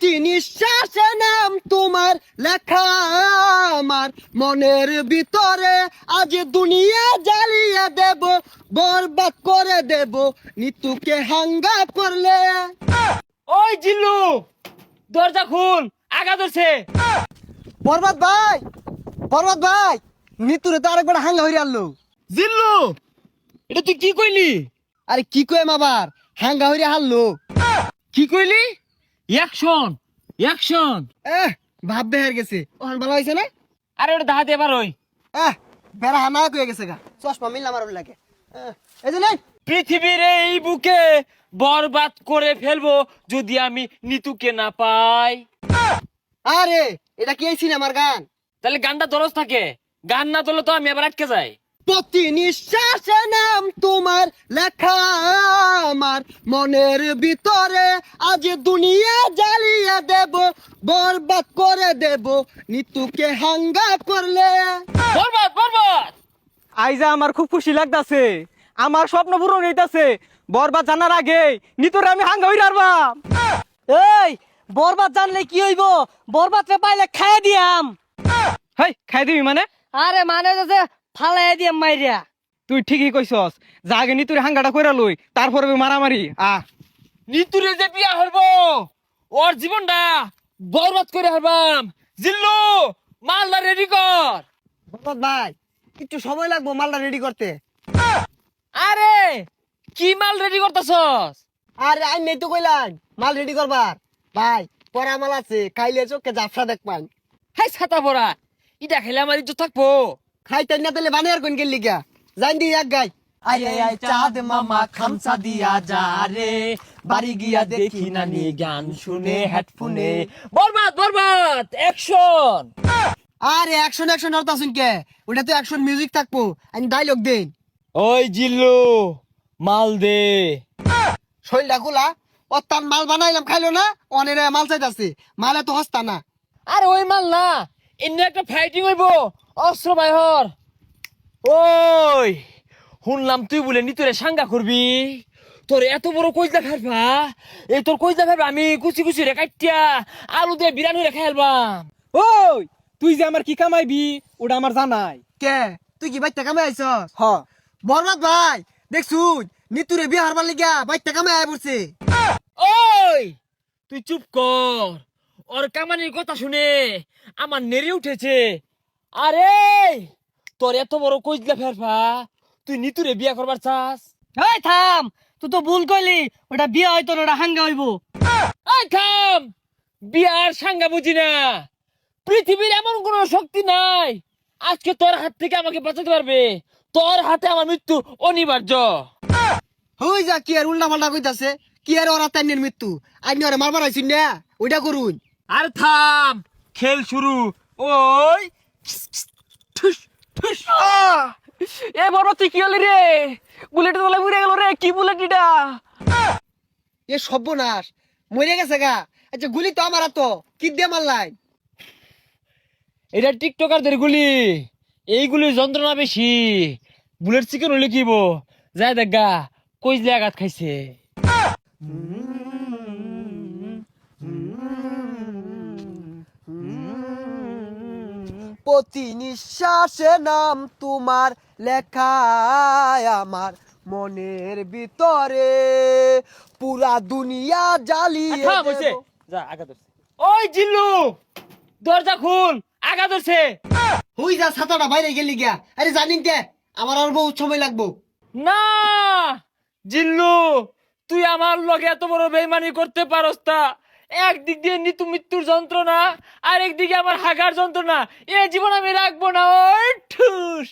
প্রতি নিঃশ্বাসে নাম তোমার লেখা আমার মনের ভিতরে, আজ দুনিয়া জ্বালিয়ে দেব, বরবাদ করে দেব নিতুকে হাঙ্গা করলে। ওই জিল্লু, দরজা খুল, আগা ধরছে। বরবাদ ভাই, বরবাদ ভাই, নিতুরে তো আরেকবার হাঙ্গা হইরে আনলো। জিল্লু, এটা তুই কি কইলি? আরে কি কইম আবার, হাঙ্গা হইরে হারলো। কি কইলি? Action, action. ভাব বেহার গেছে, ওখান ভালো হয়েছে না? আরে ওটা দাহাতে এবার ওই বেড়া হানা কয়ে গেছে গা, চশমা মিললাম আর লাগে। এই যে নাই, পৃথিবীর এই বুকে বরবাদ করে ফেলবো যদি আমি নিতুকে না পাই। আরে এটা কি এই সিনেমার গান? তাহলে গানটা দরজ থাকে, গান না তোলে তো আমি আবার আটকে যাই। প্রতি নিঃশ্বাসে নাম তোমার লেখা আমার মনের ভিতরে, আজ দুনিয়া জ্বালিয়ে দেব, বরবাদ করে দেব নিতুকে হাঙ্গা করলে। বরবাদ, বরবাদ। আইজা আমার খুব খুশি লাগতাছে, আমার স্বপ্ন পূরণ হইতাছে। বরবাদ জানার আগে নিতরে আমি হাঙ্গা হই রারবাম। এই বরবাদ জানলে কি হইব? বরবাদ রে পাইলে খাইয়ে দিয়াম। হেই খাই দিবি মানে? আরে মানে যে ফালাই দিয়াম মাইরিয়া। তুই ঠিকই কইছস, যা আগে নিতুরে হাঙ্গাটা কইরা লই, তারপরে মারামারি। নিতুরে যে বিয়া হরবো, ওর জীবনটা বরবাদ করে হারবাম। জিল্লু, মালদা রেডি কর। বরবাদ ভাই, একটু সময় লাগবো মালটা রেডি করতে। আরে কি মাল রেডি করতেছস? আরে আই নেই তো কইলাম মাল রেডি করবার। ভাই পরা মাল আছে, খাইলে চোখে জাফরা দেখ পান। হাই ছাতা পড়া, ইটা খেলে আমার ইজ্জত থাকবো। খাইতেন না তাহলে বানিয়ার কোন গেলি গা, জান দি এক গাই। আরে আই চাঁদ মামা খামসা দিয়া যা রে, বাড়ি গিয়া দেখি নানি গান শুনে হেডফোনে। বরবাদ, বরবাদ, অ্যাকশন। আরে অ্যাকশন অ্যাকশন হরতা শুন কে, ওটা তো অ্যাকশন মিউজিক থাকবো, আমি ডায়লগ দেন। ওই জিল্লু, মাল দে। শৈলটা খোলা, ও তার মাল বানাইলাম খাইলো না, অনেরে মাল চাইতাছে, মালে তো হস্তা না। আরে ওই মাল না, এমনি একটা ফাইটিং হইব, অস্ত্র বাইহর। ওই শুনলাম তুই বলে নিতরে সাঙ্গা করবি, তোর এত বড় কইজা ফেলবা, এই তোর কইজা ফেলবা আমি কুচি কুচি রে কাটিয়া আলু দিয়ে বিরানি রে খাইলবাম। ওই তুই যে আমার কি কামাইবি ওটা আমার জানাই। কে তুই কি বাইতে কামে আইছস? হ, বরবাদ ভাই দেখছুন, নিতুরে বিয়ে হারবার লিগা বাইতে কামে আয় পড়ছে। ওই তুই চুপ কর, ওর কামানির কথা শুনে আমার নেড়ে উঠেছে। আরে তোর এত বড় কইজলা ফেরফা, তুই নিতুরে বিয়া করবার চাস? এই থাম, তুই তো ভুল কইলি, ওটা বিয়ে হয়তো না, ওটা হাঙ্গা হইব। এই থাম, বিয়ার সাঙ্গা বুঝি না। পৃথিবীর এমন কোন শক্তি নাই আজকে তোর হাত থেকে আমাকে বাঁচাতে পারবে। তোর হাতে আমার মৃত্যু অনিবার্য। হই যা, কি আর উল্টা পাল্টা কইতাছে, কি আর ওরা তাইনের মৃত্যু, আইনি ওরে মারবার আইছুন না, ওইটা করুন। আর থাম, খেল শুরু। ওই ঠুস ঠুস। এ বরবাদ তুই কি হলি রে? বুলেট তোলা উড়ে গেল রে, কি বুলেট এটা? এ সর্বনাশ, মরে গেছে গা। আচ্ছা গুলি তো আমার তো কি দিয়ে মারলাই? এটা টিকটকারদের গুলি, এইগুলির যন্ত্রণা বেশি। বুলেট চিকেন হলে কিব যায় দেখা কইজলে আঘাত খাইছে। প্রতি নিঃশ্বাসে নাম তোমার লেখা আমার মনের ভিতরে, পুরা দুনিয়া জ্বালিয়ে থাম হইছে, দেব। যা আগা ধরছে। ওই জিল্লু, দরজা খুল, আগা ধরছে। হই যা, ছাতাটা বাইরে গেলি গিয়া। আরে জানিন কে, আমার আর বহুত সময় লাগবো। না জিল্লু, তুই আমার লগে এত বড় বেইমানি করতে পারস তা? একদিক দিয়ে নিতু মৃত্যুর যন্ত্রণা, আর একদিকে আমার হাগার যন্ত্রণা, এ জীবন আমি রাখবো না। ওই ঠুস।